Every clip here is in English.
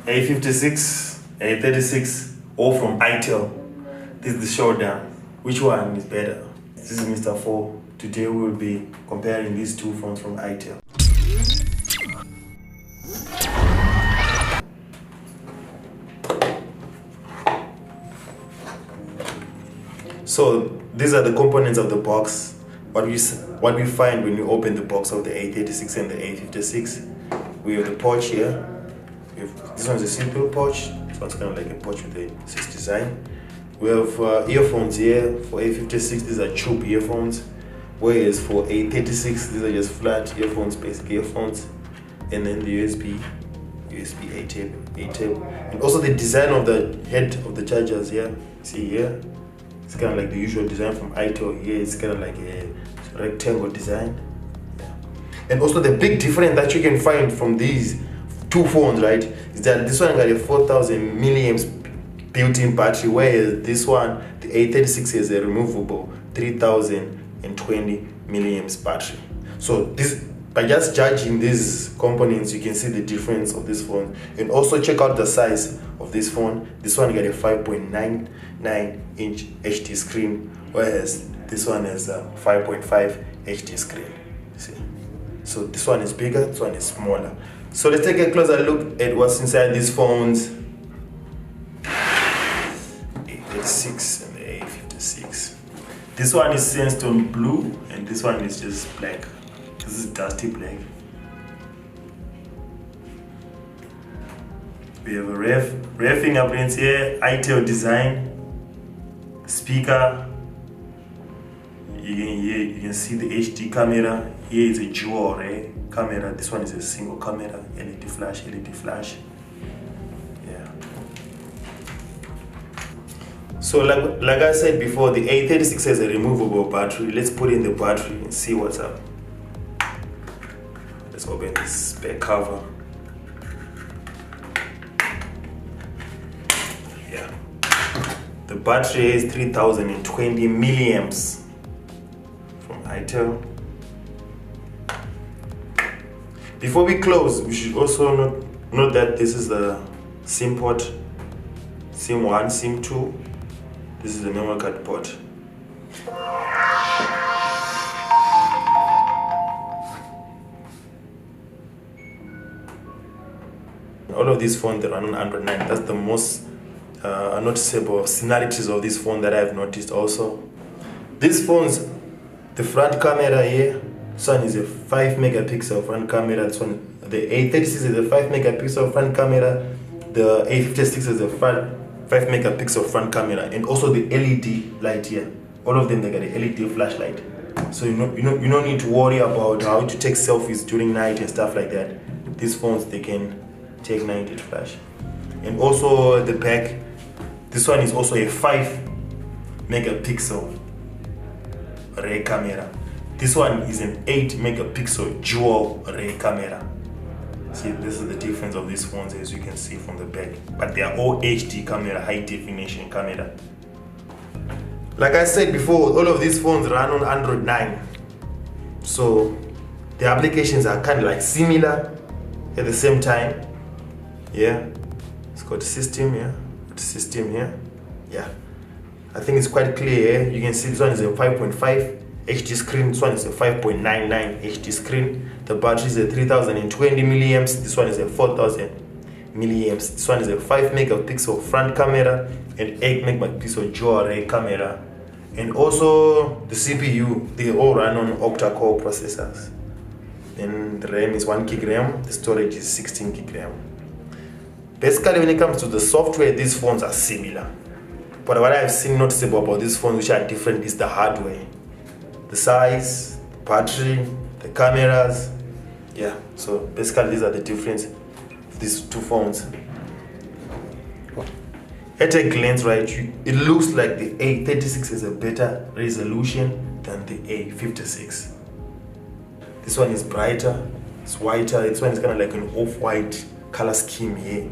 A56, A36, all from Itel. This is the showdown. Which one is better? This is Mr. 4. Today we will be comparing these two phones from Itel. So these are the components of the box. What we find when you open the box of the A36 and the A56. We have the pouch here. This one's a simple pouch. This one's kind of like a pouch with a 6 design. We have earphones here. For A56, these are tube earphones, whereas for A36, these are just flat earphones, basic earphones. And then the USB A-tape. And also the design of the head of the chargers here. See here? It's kind of like the usual design from Itel. Here it's kind of like a rectangle design. Yeah. And also the big difference that you can find from these two phones, right, is that this one got a 4000 milliamps built-in battery, whereas this one, the A36, has a removable 3020 milliamps battery. So this, by just judging these components, you can see the difference of this phone. And also check out the size of this phone. This one got a 5.99-inch HD screen, whereas this one has a 5.5 HD screen. See? So this one is bigger, this one is smaller. So let's take a closer look at what's inside these phones. A36 and the A56. This one is sandstone blue and this one is just black. This is dusty black. We have a rear fingerprints here, Itel design, speaker. You can see the HD camera. Here is a dual array camera. This one is a single camera, LED flash. Yeah. So like I said before, the A36 has a removable battery. Let's put in the battery and see what's up. Let's open this back cover. Yeah. The battery is 3020 milliamps from Itel. Before we close, we should also note that this is the SIM port, SIM 1, SIM 2. This is the memory card port. All of these phones, they run on Android 9. That's the most noticeable similarities of this phone that I've noticed also. These phones, the front camera here, this one is a 5 megapixel front camera. This one, the A36 is a 5 megapixel front camera. The A56 is a 5 megapixel front camera, and also the LED light here. All of them, they got a LED flashlight. So you don't need to worry about how to take selfies during night and stuff like that. These phones, they can take night flash. And also the back, this one is also a 5 megapixel array camera. This one is an 8 megapixel dual array camera. See, this is the difference of these phones, as you can see from the back. But they are all HD camera, high definition camera. Like I said before, all of these phones run on Android 9. So the applications are kind of like similar at the same time. Yeah, it's got the system here, yeah. I think it's quite clear. You can see this one is a 5.5 HD screen, this one is a 5.99 HD screen. The battery is a 3020 milliamps, this one is a 4000 milliamps. This one is a 5 megapixel front camera and 8 megapixel dual array camera. And also the CPU, they all run on octa-core processors. Then the RAM is 1 gig RAM, the storage is 16 gig RAM. Basically, when it comes to the software, these phones are similar. But what I've seen noticeable about these phones which are different is the hardware. The size, the battery, the cameras. Yeah, so basically these are the difference of these two phones. At a glance, right, it looks like the A36 has a better resolution than the A56. This one is brighter, it's whiter. This one is kind of like an off-white color scheme here.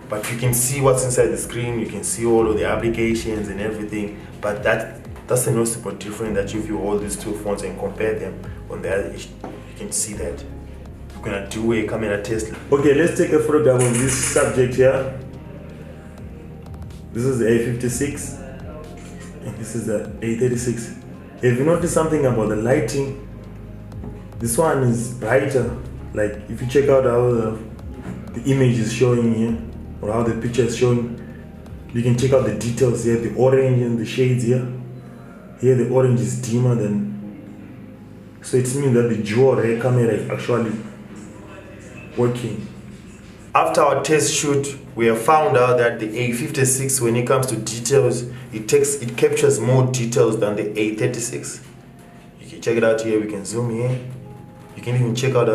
But you can see what's inside the screen, you can see all of the applications and everything. But that's the noticeable difference, that if you hold these two phones and compare them on the other, you can see that. We're gonna do a camera test. Okay, let's take a photograph of this subject here. This is the A56 and this is the A36. Have you noticed something about the lighting? This one is brighter. Like if you check out how the image is showing here, or how the picture is showing, you can check out the details here, the orange and the shades here. Here the orange is dimmer than, so it means that the dual ray camera is actually working. After our test shoot, we have found out that the A56, when it comes to details, it captures more details than the A36. You can check it out here. We can zoom here. You can even check out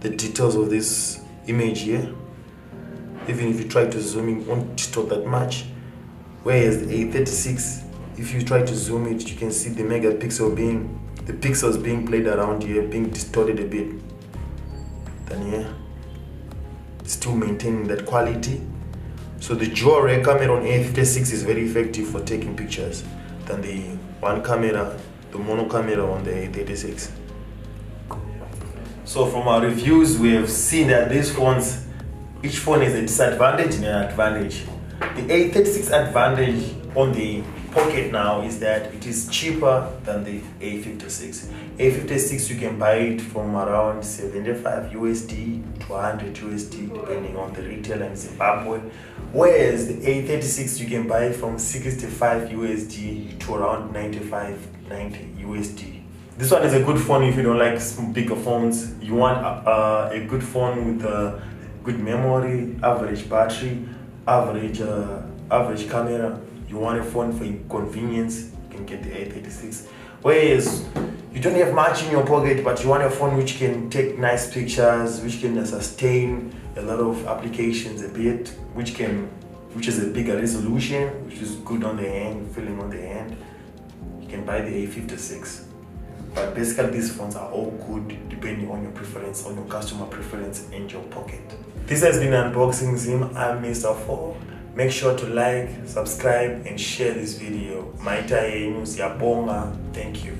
the details of this image here. Even if you try to zoom in, it won't distort that much. Whereas the A36, if you try to zoom it, you can see the pixels being played around here, being distorted a bit. Then here, still maintaining that quality. So the dual ray camera on A56 is very effective for taking pictures than the one camera, the mono camera on the A36. So from our reviews, we have seen that these phones, each phone is a disadvantage and an advantage. The A36 advantage on the Pocket now is that it is cheaper than the A56. A56 you can buy it from around 75 USD to 100 USD depending on the retailer in Zimbabwe, whereas the A36 you can buy it from 65 USD to around 90 USD. This one is a good phone if you don't like bigger phones. You want a good phone with a good memory, average battery, average camera. You want a phone for convenience, you can get the A36. Whereas you don't have much in your pocket, but you want a phone which can take nice pictures, which can sustain a lot of applications a bit, which is a bigger resolution, which is good on the hand, feeling on the hand, you can buy the A56. But basically these phones are all good depending on your preference, on your customer preference and your pocket. This has been Unboxing Zim. I'm Mr. 4. Make sure to like, subscribe and share this video. Maita yenu siyabonga. Thank you.